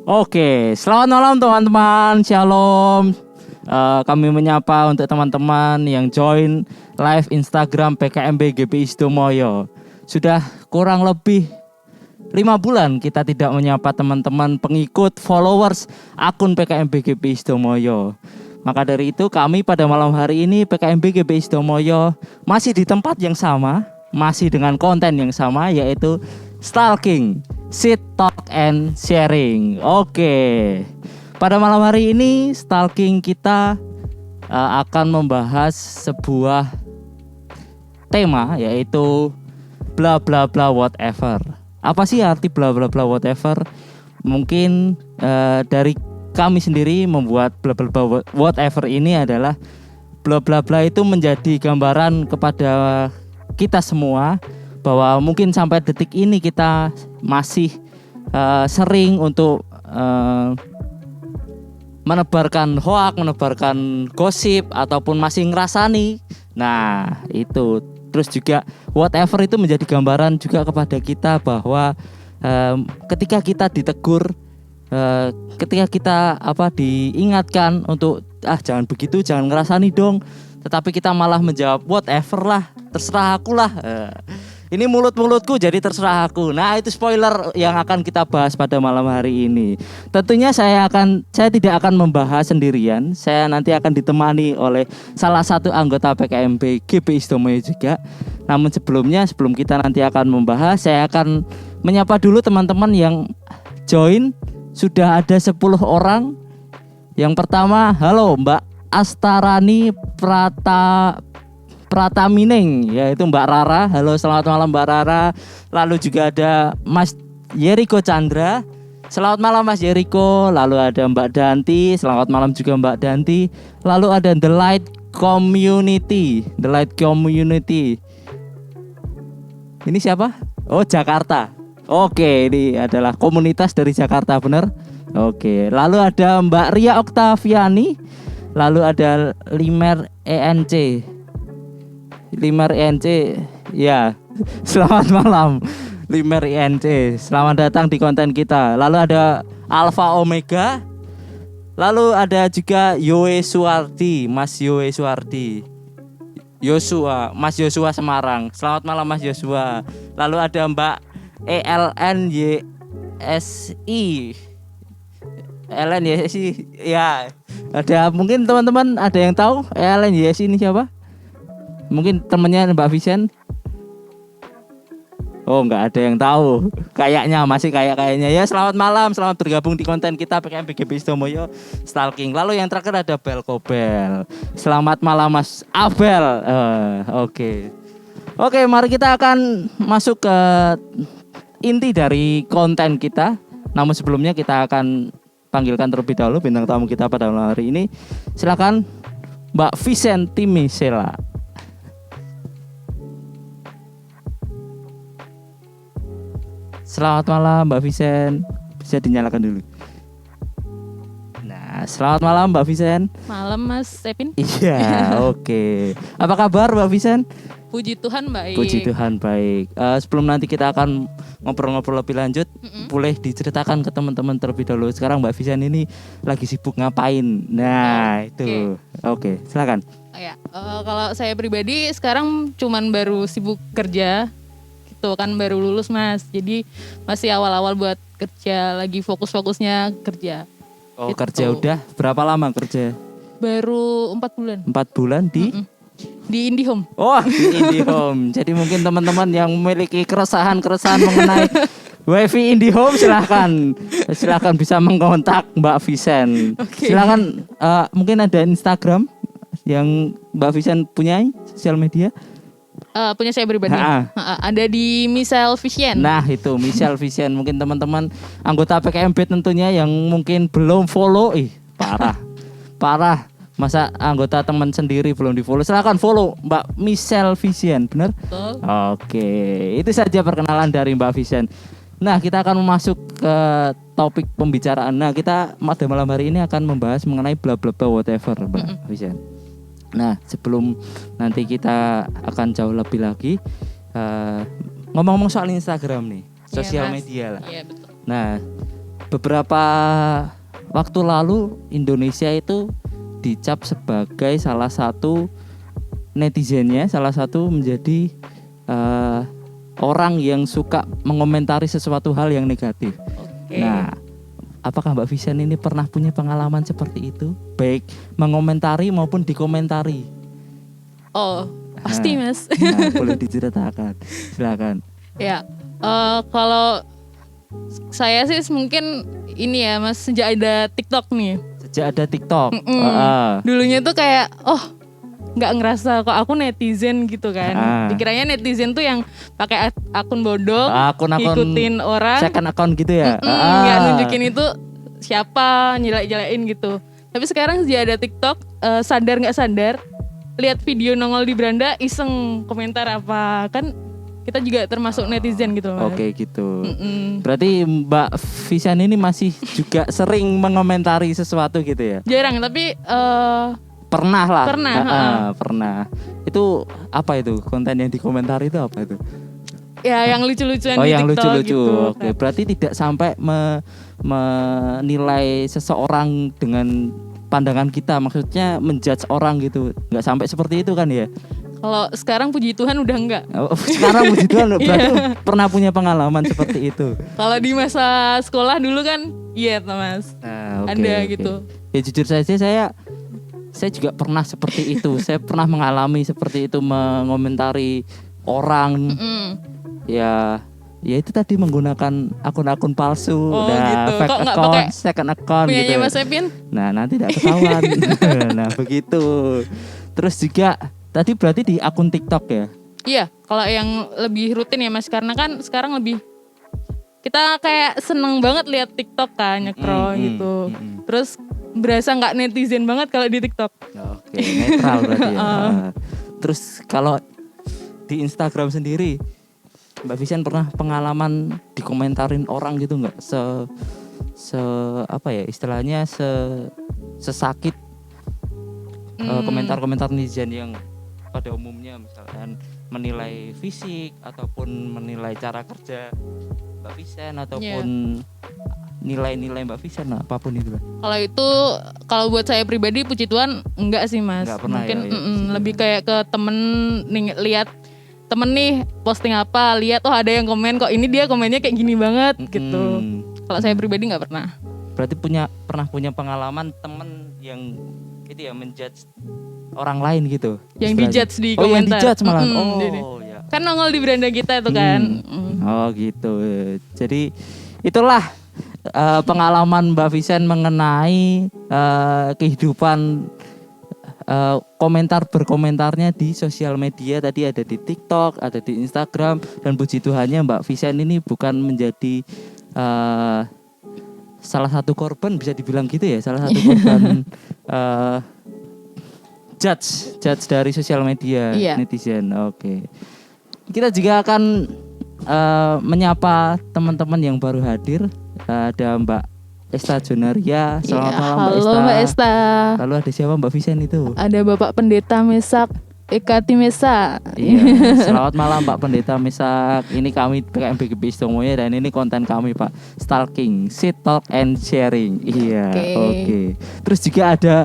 Oke, selamat malam teman-teman. Shalom. Kami menyapa untuk teman-teman yang join live Instagram PKMB GPI Sidomoyo. Sudah kurang lebih 5 bulan kita tidak menyapa teman-teman pengikut followers akun PKMB GPI Sidomoyo. Maka dari itu kami pada malam hari ini PKMB GPI Sidomoyo masih di tempat yang sama, masih dengan konten yang sama, yaitu Stalking, Sit, Talk, and Sharing. Oke, pada malam hari ini Stalking kita akan membahas sebuah tema, yaitu bla bla bla whatever. Apa sih arti bla bla bla whatever? Mungkin dari kami sendiri membuat bla bla bla whatever ini adalah bla bla bla itu menjadi gambaran kepada kita semua bahwa mungkin sampai detik ini kita masih sering untuk menebarkan hoak, menebarkan gosip, ataupun masih ngerasani. Nah itu. Terus juga whatever itu menjadi gambaran juga kepada kita bahwa ketika kita ditegur, ketika kita diingatkan untuk jangan begitu, jangan ngerasani dong, tetapi kita malah menjawab whatever lah, terserah aku lah. Ini mulut-mulutku jadi terserah aku. Nah, itu spoiler yang akan kita bahas pada malam hari ini. Tentunya saya tidak akan membahas sendirian. Saya nanti akan ditemani oleh salah satu anggota PKMB GPI Sidomoyo juga. Namun sebelum kita nanti akan membahas, saya akan menyapa dulu teman-teman yang join. Sudah ada 10 orang. Yang pertama, halo Mbak Astarani Pratamining, yaitu Mbak Rara. Halo, selamat malam Mbak Rara. Lalu juga ada Mas Yeriko Chandra. Selamat malam Mas Yeriko. Lalu ada Mbak Danti. Selamat malam juga Mbak Danti. Lalu ada The Light Community. Ini siapa? Oh, Jakarta. Oke, ini adalah komunitas dari Jakarta, benar? Oke. Lalu ada Mbak Ria Oktaviani. Lalu ada Limer ENC. Ya, selamat malam Limer INC. Selamat datang di konten kita. Lalu ada Alpha Omega. Lalu ada juga Yoe Suwardi, Mas Yoe Suwardi. Mas Yosua Semarang. Selamat malam Mas Yosua. Lalu ada Mbak ELNYSI. Ya. Ada mungkin teman-teman ada yang tahu ELNYSI ini siapa? Mungkin temennya Mbak Vision. Oh, nggak ada yang tahu. Kayaknya ya. Selamat malam, selamat bergabung di konten kita PKMB GPI Sidomoyo Stalking. Lalu yang terakhir ada Bel Kobel. Selamat malam Mas Abel. Oke, mari kita akan masuk ke inti dari konten kita. Namun sebelumnya kita akan panggilkan terlebih dahulu bintang tamu kita pada malam hari ini. Silakan Mbak Vision Timisela. Selamat malam Mbak Vincent. Bisa dinyalakan dulu. Nah, selamat malam Mbak Vincent. Malam Mas Epin. Iya, oke. Apa kabar Mbak Vincent? Puji Tuhan baik. Puji Tuhan baik. Sebelum nanti kita akan ngobrol-ngobrol lebih lanjut, boleh diceritakan ke teman-teman terlebih dahulu. Sekarang Mbak Vincent ini lagi sibuk ngapain? Nah, itu. Oke, silakan. Kalau saya pribadi sekarang cuman baru sibuk kerja. Kan baru lulus Mas, jadi masih awal-awal buat kerja, lagi fokus-fokusnya kerja. Oh gitu. Kerja udah berapa lama kerja? Baru 4 bulan. 4 bulan di IndiHome. Oh, di IndiHome. Jadi mungkin teman-teman yang memiliki keresahan mengenai WiFi IndiHome silakan bisa mengontak Mbak Vincent. Silakan mungkin ada Instagram yang Mbak Vincent punya sosial media. Punya saya pribadi. Ada di Michelle Vision. Nah itu Michelle Vision. Mungkin teman-teman anggota PKMB tentunya yang mungkin belum follow. Parah. Masa anggota teman sendiri belum di follow. Silakan follow Mbak Michelle Vision. Benar? Oke. Itu saja perkenalan dari Mbak Vision. Nah kita akan masuk ke topik pembicaraan. Nah kita pada malam hari ini akan membahas mengenai bla bla bla whatever Mbak Vision. Nah sebelum nanti kita akan jauh lebih lagi ngomong-ngomong soal Instagram nih, sosial media lah. Iya betul. Nah beberapa waktu lalu Indonesia itu dicap sebagai salah satu netizennya, salah satu menjadi orang yang suka mengomentari sesuatu hal yang negatif. Oke. Nah, apakah Mbak Vivian ini pernah punya pengalaman seperti itu? Baik mengomentari maupun dikomentari. Oh, pasti Mas. Nah, boleh diceritakan. Silakan. Ya, kalau saya sih mungkin ini ya Mas, sejak ada TikTok nih. Sejak ada TikTok. Dulunya tuh kayak, nggak ngerasa kok aku netizen gitu kan. Dikiranya netizen tuh yang pakai akun bodong, Akun-akun ikutin orang, second account gitu ya. nggak nunjukin itu siapa, nyelek-nyelekin gitu. Tapi sekarang sejak ada TikTok, sadar nggak sadar, lihat video nongol di beranda, iseng komentar apa, kan kita juga termasuk netizen gitu loh. Oke gitu. Berarti Mbak Vivian ini masih juga sering mengomentari sesuatu gitu ya? Jarang, tapi Pernah lah. Pernah, pernah. Itu apa itu? Konten yang dikomentari itu apa itu? ya yang lucu-lucuan Oh, di yang TikTok lucu-lucu. gitu. Oke, berarti tidak sampai menilai seseorang dengan pandangan kita, maksudnya menjudge orang gitu. Nggak sampai seperti itu kan ya? Kalau sekarang puji Tuhan udah enggak. Sekarang puji Tuhan berarti pernah punya pengalaman seperti itu. Kalau di masa sekolah dulu kan iya Mas. Nah, Ada gitu. Ya jujur saja saya juga pernah seperti itu. Saya pernah mengalami seperti itu, mengomentari orang. Ya itu tadi menggunakan akun-akun palsu, gitu. fake Kok nggak account, pakai second account punyanya gitu. Mas Epin? Nah, nanti tidak ketahuan. Nah, begitu. Terus juga tadi berarti di akun TikTok ya? Iya, kalau yang lebih rutin ya Mas, karena kan sekarang lebih kita kayak seneng banget lihat TikTok kan, nyekrol gitu. Terus berasa nggak netizen banget kalau di TikTok. Oke, netral berarti ya. Terus kalau di Instagram sendiri, Mbak Vivian pernah pengalaman dikomentarin orang gitu nggak? Apa ya istilahnya sesakit komentar-komentar netizen yang pada umumnya misalkan menilai fisik ataupun menilai cara kerja Mbak Vivian ataupun nilai-nilai Mbak Vivian apapun itu. Kalau buat saya pribadi puji Tuhan enggak sih Mas. Enggak pernah. Mungkin lebih kayak ke temen nih, lihat temen nih posting apa, lihat ada yang komen kok ini dia komennya kayak gini banget gitu. Kalau saya pribadi nggak pernah. Berarti pernah punya pengalaman temen yang itu ya menjudge orang lain gitu. Yang dijudge di komentar. Oh, yang dijudge malah. Ya. Kan nongol di beranda kita itu kan. Oh gitu. Jadi itulah pengalaman Mbak Vivian mengenai kehidupan berkomentarnya di sosial media. Tadi ada di TikTok, ada di Instagram, dan puji Tuhannya Mbak Vivian ini bukan menjadi salah satu korban, bisa dibilang gitu ya, salah satu korban judge dari sosial media netizen. Oke. Kita juga akan menyapa teman-teman yang baru hadir. Ada Mbak Esta Jonaria. Selamat malam Mbak Esta. Halo Mbak Esta. Lalu ada siapa Mbak Vivian itu? Ada Bapak Pendeta Mesak Eka Timesa. Iya. Selamat malam Pak Pendeta Mesak. Ini kami PKMB GBI Istomoyo dan ini konten kami Pak, Stalking, Sit Talk and Sharing. Iya. Oke. Terus juga ada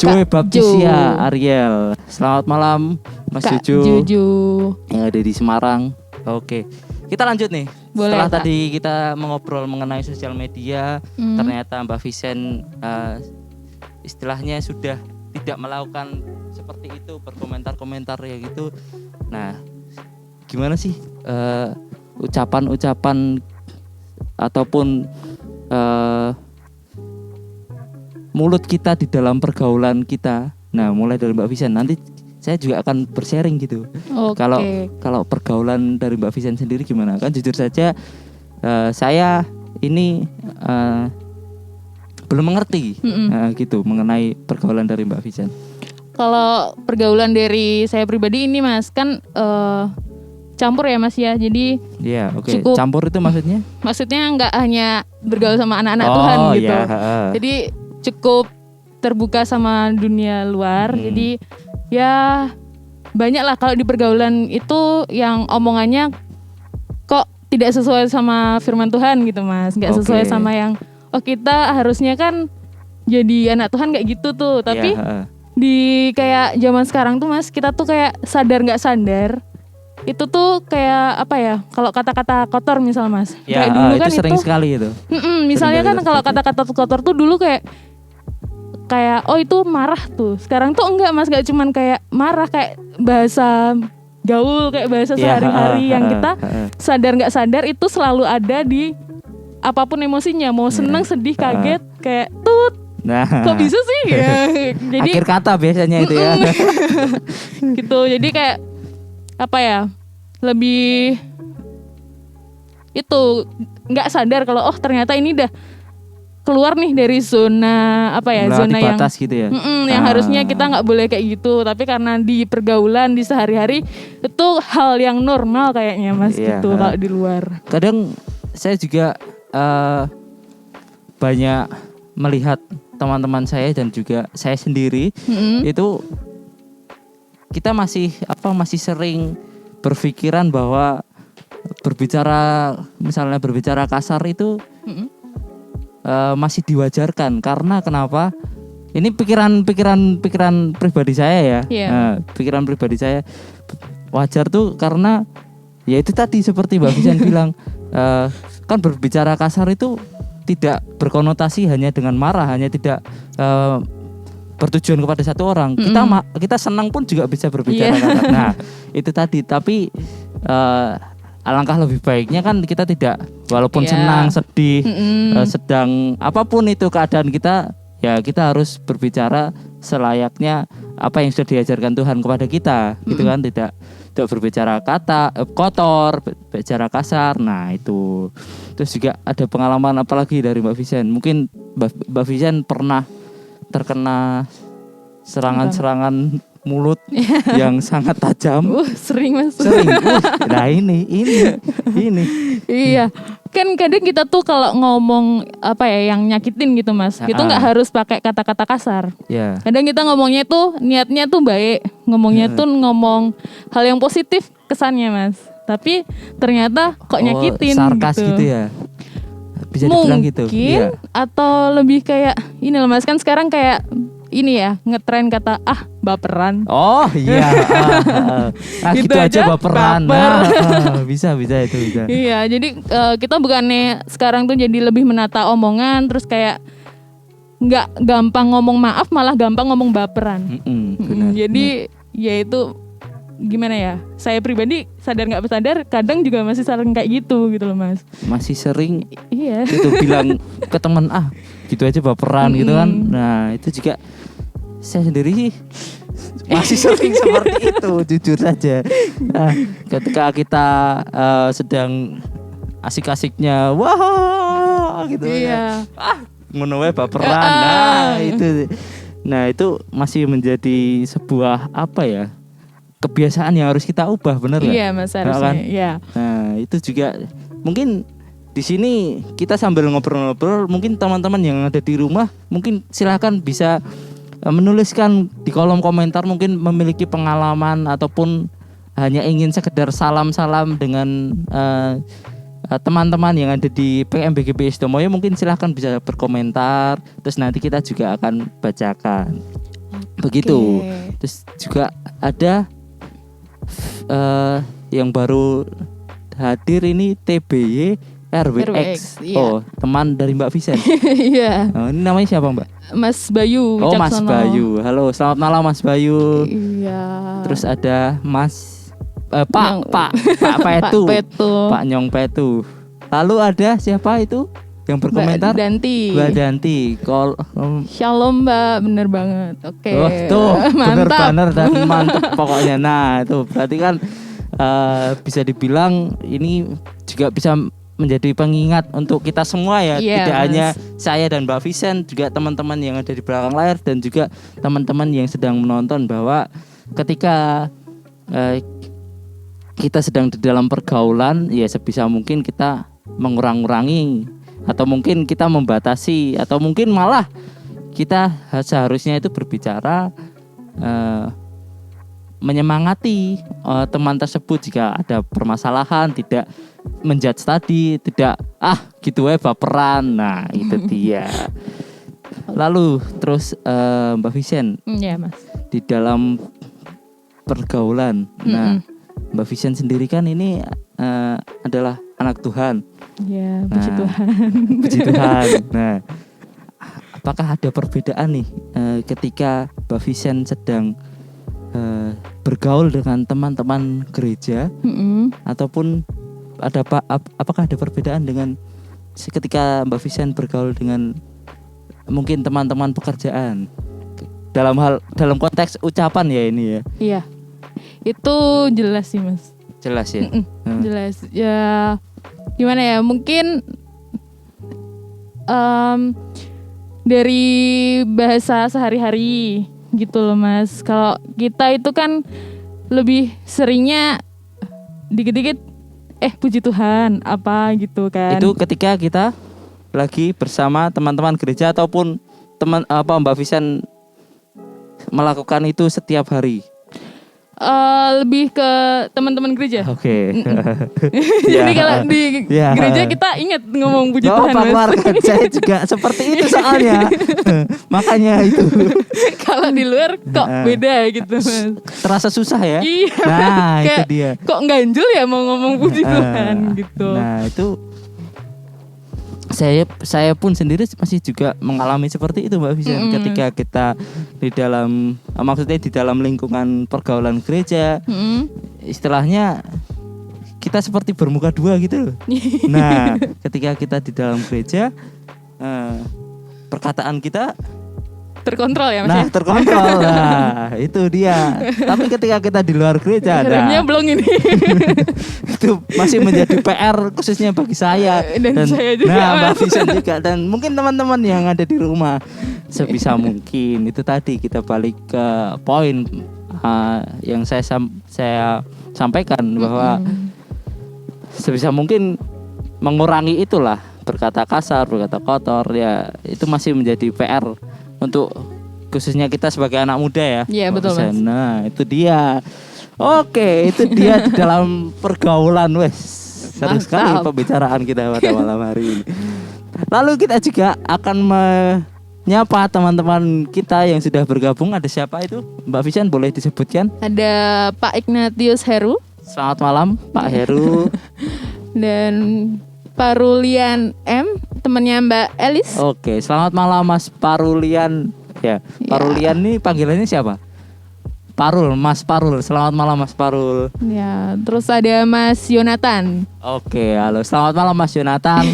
Joy Baptisia Ariel. Selamat malam Mas Juju yang ada di Semarang. Oke. Kita lanjut nih. Boleh, setelah Kak. tadi kita mengobrol mengenai sosial media, ternyata Mbak Vivian istilahnya sudah tidak melakukan seperti itu, berkomentar-komentar ya gitu. Nah, gimana sih ucapan-ucapan ataupun mulut kita di dalam pergaulan kita? Nah, mulai dari Mbak Vivian, nanti saya juga akan bersharing gitu. Kalau pergaulan dari Mbak Vivian sendiri gimana? Kan jujur saja saya ini belum mengerti gitu mengenai pergaulan dari Mbak Vivian. Kalau pergaulan dari saya pribadi ini Mas kan campur ya Mas ya. Jadi cukup, campur itu maksudnya? Maksudnya nggak hanya bergaul sama anak-anak Tuhan gitu. Jadi cukup terbuka sama dunia luar. Jadi ya banyak lah kalau di pergaulan itu yang omongannya kok tidak sesuai sama firman Tuhan gitu Mas, nggak sesuai Oke. sama yang kita harusnya kan jadi anak Tuhan kayak gitu tuh, tapi Iya, di kayak zaman sekarang tuh Mas, kita tuh kayak sadar nggak sadar itu tuh kayak apa ya, kalau kata-kata kotor misal Mas, ya, kayak dulu itu kan sering itu sekali itu. misalnya kan Sering kalau banget kata-kata kotor tuh dulu kayak itu marah tuh, sekarang tuh enggak Mas, gak cuman kayak marah, kayak bahasa gaul, kayak bahasa Iya, sehari-hari yang kita heeh. sadar nggak sadar itu selalu ada di apapun emosinya, mau seneng, sedih, kaget, kayak tut, Nah, kok bisa sih ya. Jadi akhir kata biasanya itu ya. gitu, jadi kayak apa ya, lebih itu nggak sadar kalau ternyata ini udah keluar nih dari zona apa ya, Melewati zona yang batas gitu ya. yang harusnya kita nggak boleh kayak gitu, tapi karena di pergaulan di sehari-hari itu hal yang normal kayaknya Mas. Iya, Gitu kalau di luar. Kadang saya juga banyak melihat teman-teman saya dan juga saya sendiri itu kita masih sering berpikiran bahwa misalnya berbicara kasar itu masih diwajarkan. Karena kenapa? Ini pikiran pribadi saya ya. Iya. Pikiran pribadi saya wajar tuh karena ya itu tadi seperti Mbak Vivian bilang, kan berbicara kasar itu tidak berkonotasi hanya dengan marah, hanya tidak bertujuan kepada satu orang. Kita senang pun juga bisa berbicara kasar. Nah, itu tadi. Tapi alangkah lebih baiknya kan kita tidak, walaupun senang, sedih, sedang apapun itu keadaan kita, ya kita harus berbicara selayaknya apa yang sudah diajarkan Tuhan kepada kita, gitu kan, tidak berbicara kata kotor, berbicara kasar. Nah itu. Terus juga ada pengalaman apalagi dari Mbak Vivian. Mungkin Mbak Vivian pernah terkena serangan mulut yang sangat tajam. Sering Mas. Sering. Nah ini. Iya. Kan kadang kita tuh kalau ngomong apa ya yang nyakitin gitu Mas, itu nggak harus pakai kata-kata kasar. Ya. Kadang kita ngomongnya tuh niatnya tuh baik, ngomongnya tuh ngomong hal yang positif kesannya Mas. Tapi ternyata kok nyakitin sarkas gitu ya. Bisa dibilang gitu. Mungkin atau lebih kayak ini loh Mas, kan sekarang kayak ini ya, ngetren kata baperan. Oh iya. Gitu aja baperan. Bisa itu bisa. Iya, jadi kita bukannya sekarang tuh jadi lebih menata omongan, terus kayak nggak gampang ngomong maaf, malah gampang ngomong baperan. Benar, jadi ya itu gimana ya? Saya pribadi sadar nggak sadar, kadang juga masih sering kayak gitu loh Mas. Masih sering. Iya. Itu bilang ke teman gitu aja baperan gitu kan. Nah itu juga saya sendiri sih masih sering seperti itu, jujur saja. Ketika kita sedang asik-asiknya wah gitu Iya. ya, ngono wae baperan. Nah itu masih menjadi sebuah apa ya, kebiasaan yang harus kita ubah, bener nggak? Iya Mas, harusnya. Kan? Iya. Nah itu juga mungkin di sini kita sambil ngobrol-ngobrol, mungkin teman-teman yang ada di rumah mungkin silahkan bisa menuliskan di kolom komentar, mungkin memiliki pengalaman ataupun hanya ingin sekedar salam-salam dengan teman-teman yang ada di PKMB GBI Sidomoyo. Mungkin silahkan bisa berkomentar, terus nanti kita juga akan bacakan. Begitu. Terus juga ada yang baru hadir ini TBY RWX. Iya. Teman dari Mbak Vivian. Iya. Ini namanya siapa Mbak? Mas Bayu Oh Mas Wicaksono. Bayu. Halo, selamat malam Mas Bayu. Iya. Terus ada Mas Pak Petu. Pak Nyong Petu. Lalu ada siapa itu yang berkomentar? Mbak Danti. Shalom Mbak, bener banget. Oke. Oh, tuh Mantap. dan mantap pokoknya. Nah itu berarti kan bisa dibilang ini juga bisa menjadi pengingat untuk kita semua ya. Iya, Tidak Mas. hanya saya dan Mbak Vivian, juga teman-teman yang ada di belakang layar dan juga teman-teman yang sedang menonton, bahwa ketika kita sedang di dalam pergaulan, ya sebisa mungkin kita mengurang-urangi, atau mungkin kita membatasi, atau mungkin malah kita seharusnya itu berbicara menyemangati teman tersebut jika ada permasalahan, tidak menjudge tadi, tidak gitu baperan. Nah, itu dia. Lalu terus Mbak Vision, Ya mas. di dalam pergaulan. Nah, Mbak Vision sendiri kan ini adalah anak Tuhan. Ya, puji Nah, Tuhan. Puji Tuhan. Nah, apakah ada perbedaan nih ketika Mbak Vision sedang bergaul dengan teman-teman gereja ataupun apakah ada perbedaan dengan ketika Mbak Vision bergaul dengan mungkin teman-teman pekerjaan dalam konteks ucapan ya ini ya? Iya, itu jelas sih mas. Jelas ya. Jelas ya. Gimana ya? Mungkin dari bahasa sehari-hari gitu loh mas. Kalau kita itu kan lebih seringnya dikit-dikit puji Tuhan apa gitu kan. Itu ketika kita lagi bersama teman-teman gereja ataupun Mbak Vision melakukan itu setiap hari? Lebih ke teman-teman gereja. Oke. Jadi kalau di gereja kita ingat ngomong puji Tuhan mas. Keluarga saya juga seperti itu soalnya. Makanya itu. Kalau di luar kok beda gitu mas. Terasa susah ya? Iya. Nah itu dia. Kok ganjel ya mau ngomong puji Tuhan gitu. Nah itu saya pun sendiri masih juga mengalami seperti itu Mbak Vision. Ketika kita di dalam maksudnya di dalam lingkungan pergaulan gereja, istilahnya kita seperti bermuka dua gitu loh. Nah ketika kita di dalam gereja, perkataan kita terkontrol ya mas. Nah terkontrol. Nah itu dia. Tapi ketika kita di luar gereja, remnya belum ini. itu masih menjadi PR khususnya bagi saya dan saya juga. Nah Mbak Vision juga dan mungkin teman-teman yang ada di rumah. Sebisa mungkin itu tadi kita balik ke poin yang saya sampaikan bahwa sebisa mungkin mengurangi itulah berkata kasar, berkata kotor ya, itu masih menjadi PR untuk khususnya kita sebagai anak muda ya. Iya betul mas. Nah itu dia. Oke, itu dia di dalam pergaulan wes. Seru sekali pembicaraan kita pada malam hari ini. Lalu kita juga akan menyapa teman-teman kita yang sudah bergabung. Ada siapa itu? Mbak Vision boleh disebutkan? Ada Pak Ignatius Heru. Selamat malam Pak Heru. Dan Parulian M, temannya Mbak Elis. Oke, selamat malam Mas Parulian. Ya, Parulian nih panggilannya siapa? Parul, Mas Parul. Selamat malam Mas Parul. Ya, terus ada Mas Yonatan. Oke, halo. Selamat malam Mas Yonatan.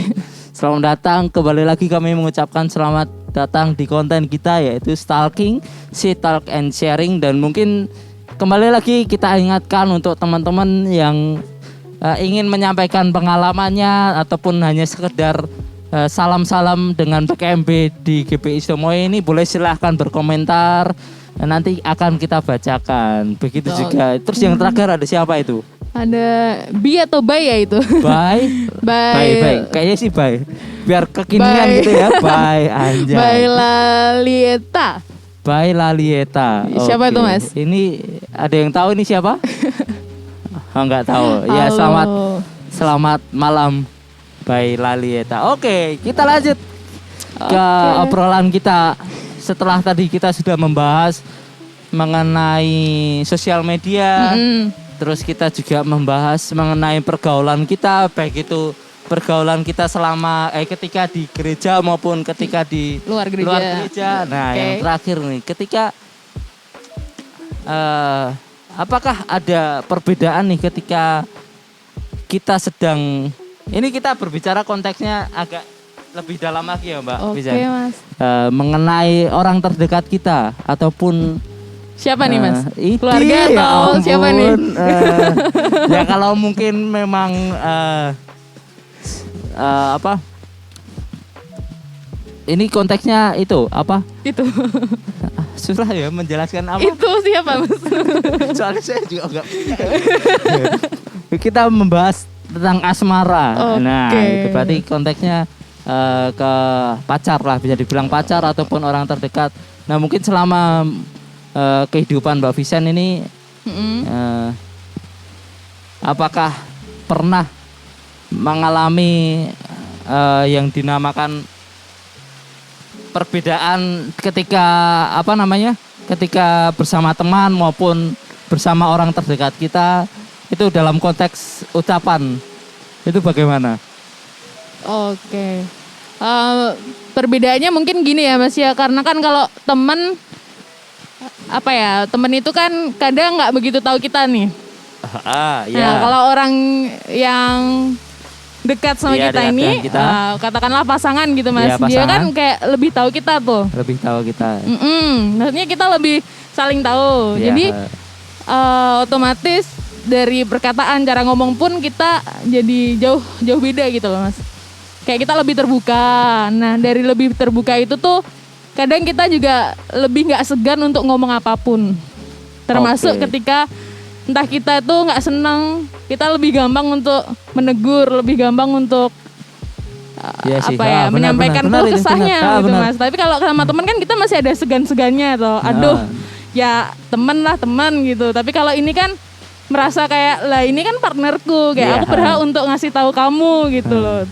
Selamat datang. Kembali lagi kami mengucapkan selamat datang di konten kita yaitu Stalking, She Talk and Sharing, dan mungkin kembali lagi kita ingatkan untuk teman-teman yang ingin menyampaikan pengalamannya ataupun hanya sekedar salam-salam dengan PKMB di GPI Sumoyo ini boleh silahkan berkomentar, nanti akan kita bacakan. Begitu juga. Terus yang terakhir ada siapa itu? Ada Bi atau Bay ya itu? Bay. Bay. Kayaknya sih Bay. Biar kekinian gitu ya. Bay anjay. Bay Lalieta. Bay Lalieta. Siapa itu mas? Ini ada yang tahu ini siapa? Enggak tahu. Ya selamat malam Bay Lalieta. Oke, kita lanjut ke obrolan kita. Setelah tadi kita sudah membahas mengenai sosial media, terus kita juga membahas mengenai pergaulan kita, baik itu pergaulan kita selama ketika di gereja maupun ketika di luar gereja. Nah, yang terakhir nih, ketika apakah ada perbedaan nih ketika kita sedang, ini kita berbicara konteksnya agak lebih dalam lagi ya Mbak. Oke mas. Mengenai orang terdekat kita ataupun siapa nih mas? Keluarga atau siapa nih? Ya kalau mungkin memang ini konteksnya itu apa? Itu. Susah ya menjelaskan apa? Itu siapa mas? Soalnya saya juga enggak punya. Kita membahas tentang asmara. Nah, itu berarti konteksnya ke pacar lah, bisa dibilang pacar ataupun orang terdekat. Nah, mungkin selama kehidupan Mbak Vision ini Eh, apakah pernah mengalami yang dinamakan perbedaan ketika ketika bersama teman maupun bersama orang terdekat kita itu dalam konteks ucapan itu bagaimana? Oke. Perbedaannya mungkin gini ya Mas ya, karena kan kalau temen temen itu kan kadang nggak begitu tahu kita nih. Nah, kalau orang yang dekat sama Iya, kita dekat ini, dengan kita. Katakanlah pasangan gitu Mas, Iya, dia pasangan. kan kayak lebih tahu kita tuh. Lebih tahu kita. Maksudnya kita lebih saling tahu. Iya. Jadi otomatis dari perkataan, cara ngomong pun kita jadi jauh beda gitu loh Mas. Kayak kita lebih terbuka. Nah dari lebih terbuka itu tuh kadang kita juga lebih nggak segan untuk ngomong apapun. Termasuk Oke. ketika entah kita tuh nggak senang, kita lebih gampang untuk menegur, lebih gampang untuk Iya sih. menyampaikan benar, keluh itu kesahnya benar. gitu Benar. Mas. Tapi kalau sama teman kan kita masih ada segan-segannya toh. Aduh, ya teman gitu. Tapi kalau ini kan merasa kayak lah ini kan partnerku, kayak Iya. aku berhak untuk ngasih tahu kamu gitu loh.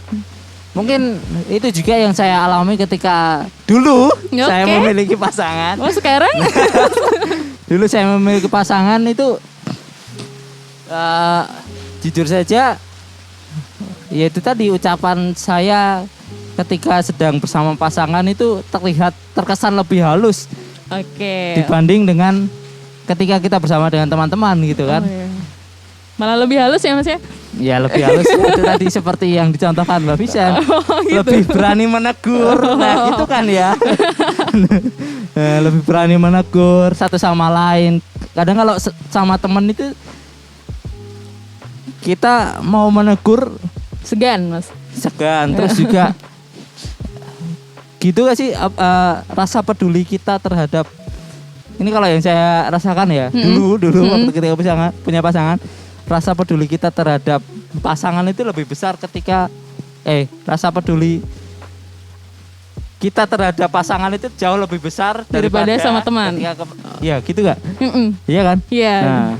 Mungkin itu juga yang saya alami ketika dulu Oke. saya memiliki pasangan. Oh sekarang? Dulu saya memiliki pasangan itu jujur saja ya itu tadi ucapan saya ketika sedang bersama pasangan itu terkesan lebih halus Oke. dibanding dengan ketika kita bersama dengan teman-teman gitu kan. Oh, iya. Malah lebih halus ya Mas ya? Ya lebih halus itu tadi seperti yang dicontohkan Mbak Visan. gitu. Lebih berani menegur. Nah itu kan ya. Lebih berani menegur satu sama lain. Kadang kalau sama teman itu kita mau menegur Segan Mas. segan. Terus juga gitu gak sih rasa peduli kita terhadap ini kalau yang saya rasakan ya dulu waktu ketika punya pasangan, rasa peduli kita terhadap pasangan itu lebih besar ketika rasa peduli kita terhadap pasangan itu jauh lebih besar Daripada sama teman. Ya gitu gak? Iya kan? Iya. Nah,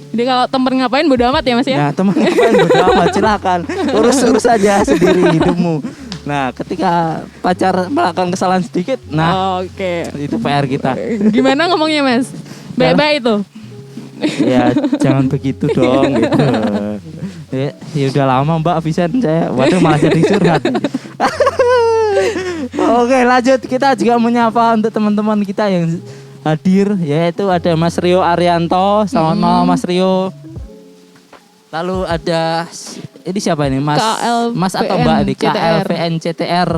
Jadi kalau temen ngapain bodo amat ya Mas ya? nah teman ngapain bodo amat, silakan urus saja sendiri hidupmu. Nah ketika pacar melakukan kesalahan sedikit, nah Oke. itu PR kita. Gimana ngomongnya Mas? Baik-baik itu. Ya jangan begitu dong gitu. Ya udah lama Mbak Vincent saya. Waduh malah jadi curhat. Oke lanjut, kita juga menyapa untuk teman-teman kita yang hadir, yaitu ada Mas Rio Arianto. Selamat malam Mas Rio. Lalu ada ini siapa ini Mas atau Mbak ini KLVN CTR.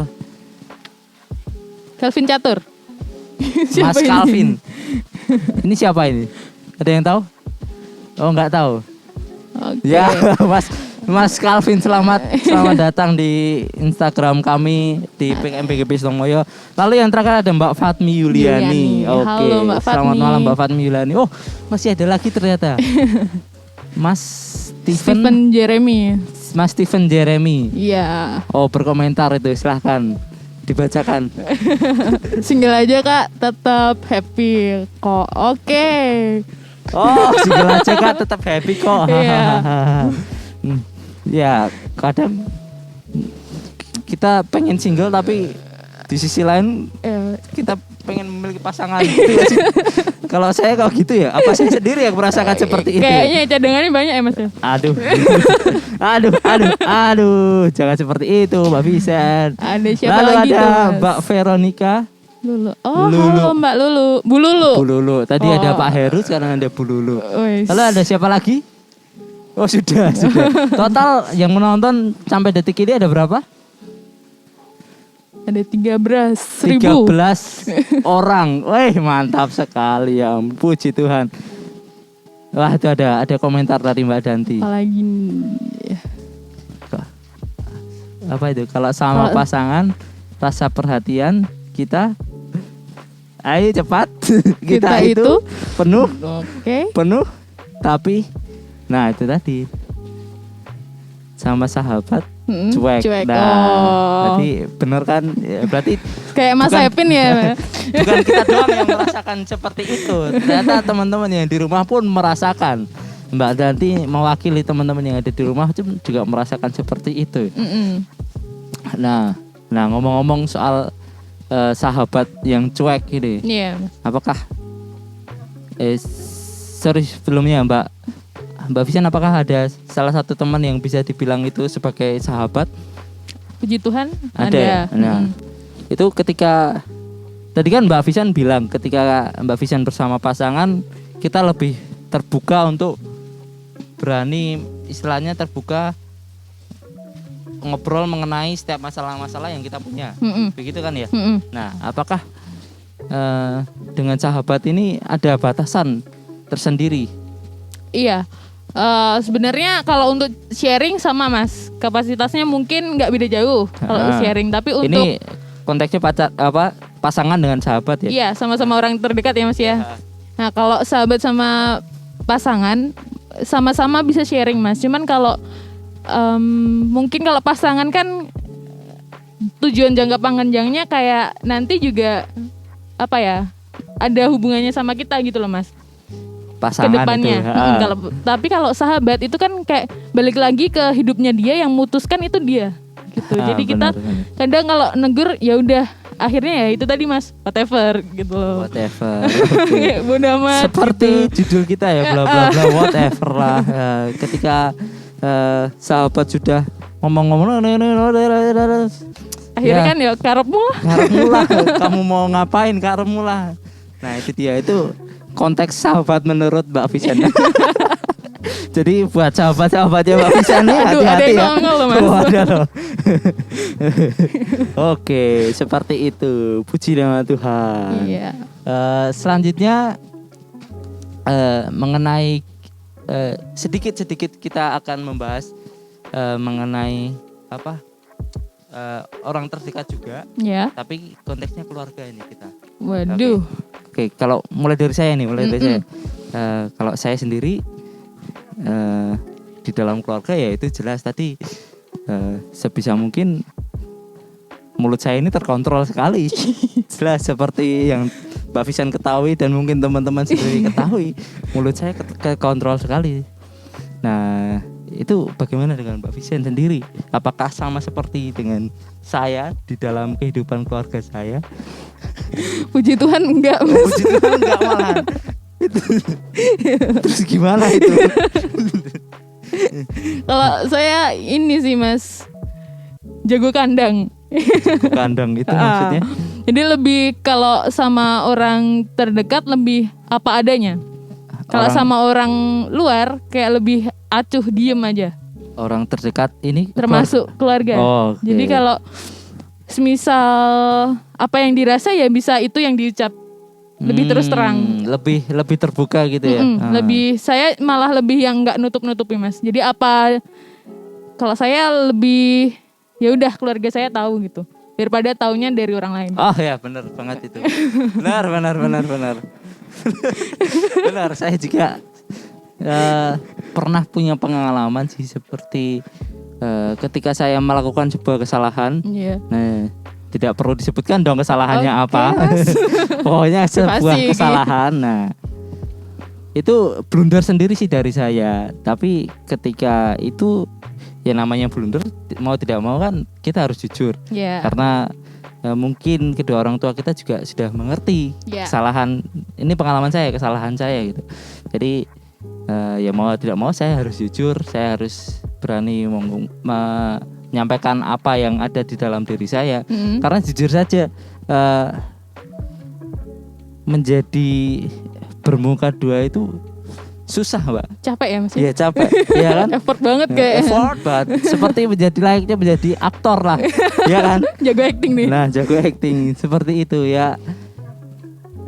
Calvin Catur. Mas Siapa ini? Calvin. Ini siapa ini? Ada yang tahu? Oh nggak tahu. Oke. Ya Mas Calvin selamat datang di Instagram kami di PKMBGB Sitomoyo. Lalu yang terakhir ada Mbak Fatmi Yuliani. Oke. Halo, Mbak Fatmi. Selamat malam Mbak Fatmi Yuliani. Oh masih ada lagi ternyata. Mas Stephen Jeremy. Mas Stephen Jeremy. Iya. Oh berkomentar itu silahkan dibacakan. Single aja Kak, tetap happy kok. Oke. Oh single aja Kak tetap happy kok. Iya. Ya kadang kita pengen single tapi di sisi lain kita pengen memiliki pasangan gitu ya sih. Kalau saya kalau gitu ya apa saya sendiri yang merasakan seperti itu? Kayaknya cadangannya banyak ya Mas ya? Aduh, jangan seperti itu Mbak Vincent. Ada siapa Lalu lagi ada tuh Mas? Mbak Veronica. Lulu. Oh Lulu. halo Mbak Lulu. Bu Lulu. Bu Lulu. Tadi Oh. ada Pak Heru, sekarang ada Bu Lulu. Wes. Lalu ada siapa lagi? Oh sudah. Total yang menonton sampai detik ini ada berapa? Ada 13.000. 13 orang. Wih mantap sekali ya. Puji Tuhan. Wah itu ada komentar dari Mbak Danti. Apalagi Apa itu? Kalau sama pasangan rasa perhatian kita ayo cepat. kita itu penuh Oke. tapi nah itu tadi sama sahabat cuek. Cuek. Nah, Oh. berarti bener kan? Ya, berarti Kayak Mas Bukan. Epin ya. bukan kita doang yang merasakan seperti itu. Ternyata teman-teman yang di rumah pun merasakan. Mbak Danti mewakili teman-teman yang ada di rumah juga merasakan seperti itu. Mm-mm. Nah, ngomong-ngomong soal sahabat yang cuek ini, Iya. apakah sorry sebelumnya Mbak Vivian, apakah ada salah satu teman yang bisa dibilang itu sebagai sahabat? Puji Tuhan Ada ya? Nah, itu ketika tadi kan Mbak Vivian bilang ketika Mbak Vivian bersama pasangan kita lebih terbuka untuk berani istilahnya terbuka ngobrol mengenai setiap masalah-masalah yang kita punya. Mm-mm. Begitu kan ya? Mm-mm. Nah, apakah dengan sahabat ini ada batasan tersendiri? Iya. Sebenarnya kalau untuk sharing sama Mas, kapasitasnya mungkin nggak beda jauh kalau sharing. Tapi untuk ini konteksnya pasangan dengan sahabat ya? iya, sama-sama orang terdekat ya Mas ya. Nah, kalau sahabat sama pasangan sama-sama bisa sharing Mas. Cuman kalau mungkin kalau pasangan kan tujuan jangka panjangnya kayak nanti juga apa ya? Ada hubungannya sama kita gitu loh Mas. Pasangan Kedepannya. itu. Tapi kalau sahabat itu kan kayak balik lagi ke hidupnya dia, yang mutuskan itu dia gitu. Jadi kita Benar. kadang kalau negur ya udah akhirnya ya itu tadi Mas, whatever gitu loh. Whatever. Kayak bodo amat Seperti gitu. judul kita ya, bla bla bla whatever lah. Ketika sahabat sudah ngomong-ngomong Akhirnya ya, kan ya karepmu lah. karepmu lah, kamu mau ngapain karepmu lah. Nah itu dia, itu konteks sahabat menurut Mbak Vivian. Jadi buat sahabat-sahabatnya Mbak Vivian nih Aduh, ada hati-hati yang ya. nongol loh, Mas. Oh, ada loh. Oke, seperti itu. Puji nama Tuhan. Iya. Selanjutnya mengenai sedikit-sedikit kita akan membahas mengenai orang terdekat juga, Ya. tapi konteksnya keluarga ini kita. Waduh. Oke, kalau mulai dari saya nih, saya. Kalau saya sendiri di dalam keluarga ya itu jelas tadi sebisa mungkin mulut saya ini terkontrol sekali. Jelas seperti yang Mbak Vivian ketahui dan mungkin teman-teman sendiri ketahui, mulut saya kekontrol sekali. Nah, itu bagaimana dengan Mbak Vivian sendiri? Apakah sama seperti dengan saya di dalam kehidupan keluarga saya? Puji Tuhan enggak, Oh, Mas. puji Tuhan enggak malah. Terus gimana itu? Kalau saya ini sih, Mas, jago kandang. Kandang itu maksudnya? Jadi lebih kalau sama orang terdekat lebih apa adanya. Kalau sama orang luar kayak lebih acuh diem aja. Orang terdekat ini Termasuk keluarga. Oh, oke. Jadi kalau semisal apa yang dirasa ya bisa itu yang diucap. Lebih terus terang. Lebih terbuka gitu ya. Lebih saya malah lebih yang nggak nutup-nutupi Mas. Jadi apa kalau saya lebih ya udah keluarga saya tahu gitu daripada taunya dari orang lain. Oh ya, benar banget itu. Benar. Benar, saya juga pernah punya pengalaman sih seperti ketika saya melakukan sebuah kesalahan. Iya. Nah, tidak perlu disebutkan dong kesalahannya Oke, apa. Mas. Pokoknya sebuah Pasti. kesalahan. Nah, itu blunder sendiri sih dari saya. Tapi ketika itu ya namanya blunder, mau tidak mau kan kita harus jujur. Iya. Karena mungkin kedua orang tua kita juga sudah mengerti kesalahan. Ini pengalaman saya, kesalahan saya gitu. Jadi ya mau tidak mau saya harus jujur, saya harus berani menyampaikan apa yang ada di dalam diri saya. Karena jujur saja menjadi bermuka dua itu susah, Mbak. Capek ya Mas? Iya, capek. Iya kan? Effort banget kayak. Effort banget. Seperti layaknya menjadi aktor lah. Iya kan? Jago acting nih. Nah, jago acting seperti itu ya.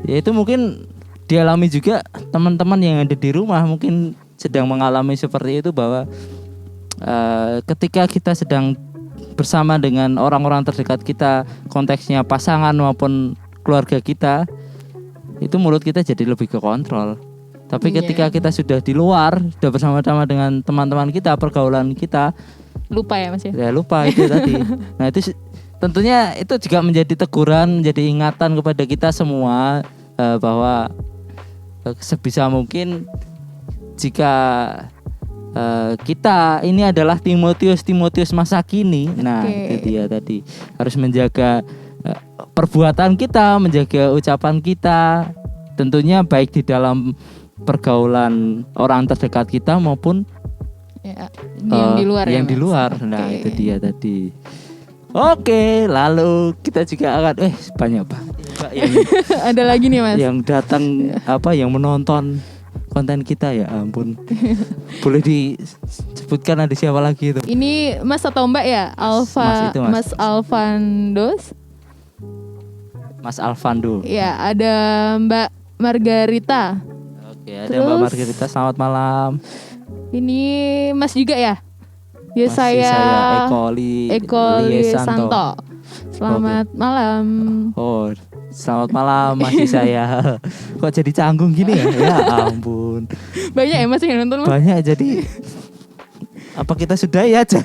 Ya itu mungkin dialami juga teman-teman yang ada di rumah, mungkin sedang mengalami seperti itu, bahwa ketika kita sedang bersama dengan orang-orang terdekat kita, konteksnya pasangan maupun keluarga kita, itu mulut kita jadi lebih ke kontrol. Tapi ketika kita sudah di luar, sudah bersama-sama dengan teman-teman kita, pergaulan kita, lupa ya Mas ya. Ya lupa itu tadi. Nah itu tentunya itu juga menjadi teguran, menjadi ingatan kepada kita semua bahwa sebisa mungkin jika kita ini adalah Timotius masa kini. Nah itu dia tadi, harus menjaga perbuatan kita, menjaga ucapan kita, tentunya baik di dalam pergaulan orang terdekat kita maupun yang di luar. Yang di luar. Nah itu dia tadi. Oke, lalu kita juga akan banyak banget yang ada lagi nih Mas yang datang yang menonton konten kita, ya ampun. Boleh disebutkan ada siapa lagi itu? Ini Mas atau Mbak ya? Mas Alvandos. Mas Alvando. Ya, ada Mbak Margarita. Oke, ada Mbak Margarita, selamat malam. Ini Mas juga ya? Ya, Masih saya Ekoli Santo. Selamat malam. Oh, selamat malam, masih saya. Kok jadi canggung gini ya? Ya ampun. Banyak ya Mas yang nonton Mas? Banyak, jadi apa kita sudahi aja?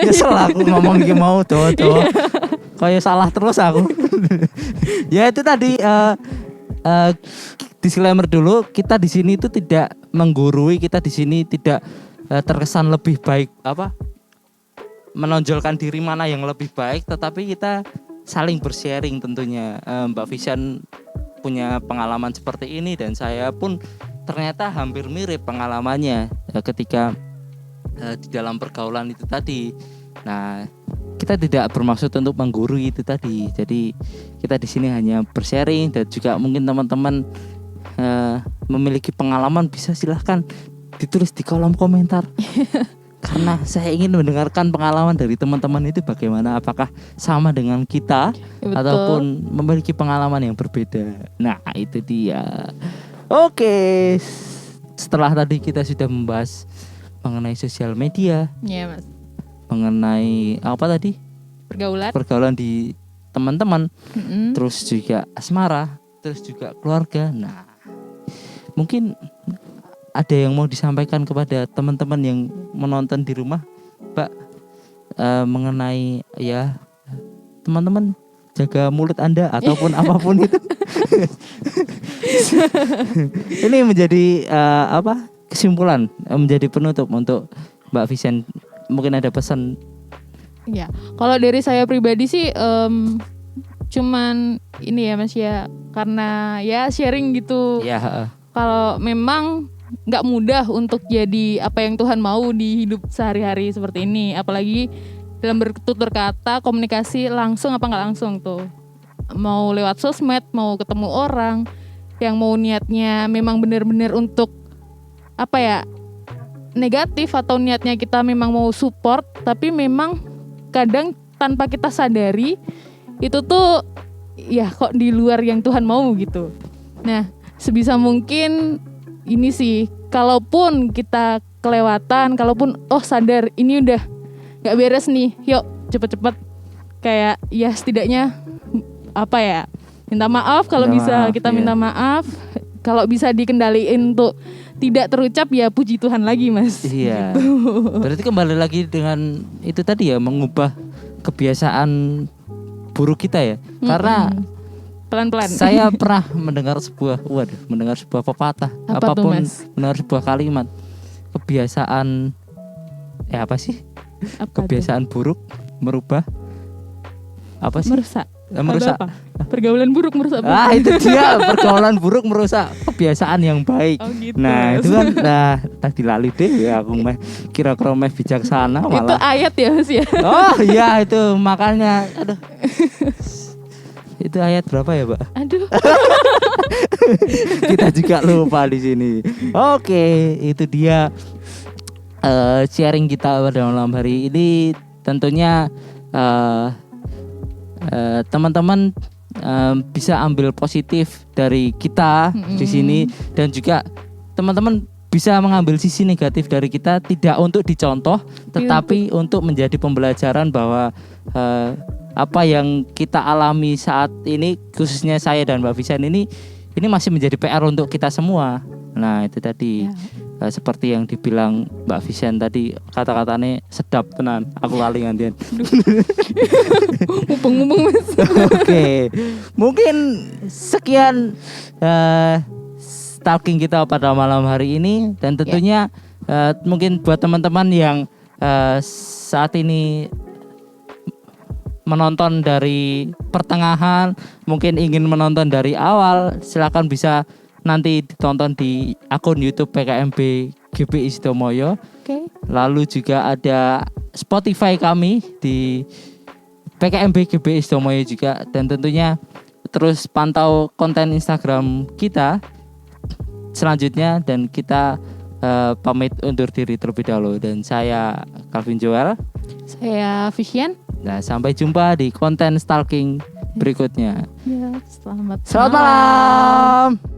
Nyesel aku ngomong gini mau tuh. Kayak salah terus aku. Ya itu tadi disclaimer dulu, kita di sini itu tidak menggurui, kita di sini tidak terkesan lebih baik menonjolkan diri mana yang lebih baik, tetapi kita saling bersharing tentunya. Mbak Vivian punya pengalaman seperti ini dan saya pun ternyata hampir mirip pengalamannya ketika di dalam pergaulan itu tadi. Nah, kita tidak bermaksud untuk menggurui itu tadi. Jadi kita di sini hanya bersharing, dan juga mungkin teman-teman memiliki pengalaman bisa silahkan ditulis di kolom komentar. Karena saya ingin mendengarkan pengalaman dari teman-teman itu bagaimana, apakah sama dengan kita ataupun memiliki pengalaman yang berbeda. Nah, itu dia. Oke. Setelah tadi kita sudah membahas mengenai sosial media. Iya, Mas. Mengenai apa tadi? Pergaulan di teman-teman. Terus juga asmara, terus juga keluarga. Nah, mungkin ada yang mau disampaikan kepada teman-teman yang menonton di rumah, Mbak, mengenai ya teman-teman jaga mulut Anda ataupun apapun itu. Ini menjadi kesimpulan, menjadi penutup untuk Mbak Vivian. Mungkin ada pesan? Ya, kalau dari saya pribadi sih cuman ini ya Mas ya, karena ya sharing gitu. Ya. Kalau memang nggak mudah untuk jadi apa yang Tuhan mau di hidup sehari-hari seperti ini, apalagi dalam bertutur kata, komunikasi langsung apa nggak langsung tuh, mau lewat sosmed, mau ketemu orang yang mau niatnya memang benar-benar untuk negatif, atau niatnya kita memang mau support, tapi memang kadang tanpa kita sadari itu tuh ya kok di luar yang Tuhan mau gitu. Nah, sebisa mungkin ini sih, kalaupun kita kelewatan, kalaupun sadar ini udah gak beres nih, yuk cepet-cepet kayak ya setidaknya minta maaf kalau bisa kita minta maaf. Kalau bisa dikendaliin untuk tidak terucap ya puji Tuhan lagi Mas. Iya. Gitu. Berarti kembali lagi dengan itu tadi ya, mengubah kebiasaan buruk kita ya. Karena pelan-pelan. Saya pernah mendengar sebuah pepatah, apapun mendengar sebuah kalimat, kebiasaan kebiasaan buruk merubah merusak. Merusak. Pergaulan buruk merusak. Itu dia, pergaulan buruk merusak kebiasaan yang baik. Oh, gitu. Nah, itu kan tadi lali deh ya, aku kira-kira bijaksana malah. Itu ayat ya Mas ya. Oh iya, itu makanya aduh. Itu ayat berapa ya, Mbak? Aduh. Kita juga lupa di sini. Oke, itu dia sharing kita pada malam hari ini. Tentunya teman-teman bisa ambil positif dari kita di sini, dan juga teman-teman bisa mengambil sisi negatif dari kita, tidak untuk dicontoh, tetapi untuk menjadi pembelajaran bahwa apa yang kita alami saat ini, khususnya saya dan Mbak Vivian ini masih menjadi PR untuk kita semua. Nah itu tadi. seperti yang dibilang Mbak Vivian tadi, kata-katanya sedap tenan. Aku lali ngantian. Mubeng-mubeng Mas. Oke, mungkin sekian stalking kita pada malam hari ini, dan tentunya mungkin buat teman-teman yang saat ini menonton dari pertengahan, mungkin ingin menonton dari awal, silakan bisa nanti ditonton di akun YouTube PKMB GBI Sidomoyo. Oke. Lalu juga ada Spotify kami di PKMB GBI Sidomoyo juga, dan tentunya terus pantau konten Instagram kita selanjutnya, dan kita pamit undur diri terlebih dahulu, dan saya Calvin Joel. Saya Vivian. Nah, sampai jumpa di konten stalking berikutnya. Ya, selamat Selamat malam.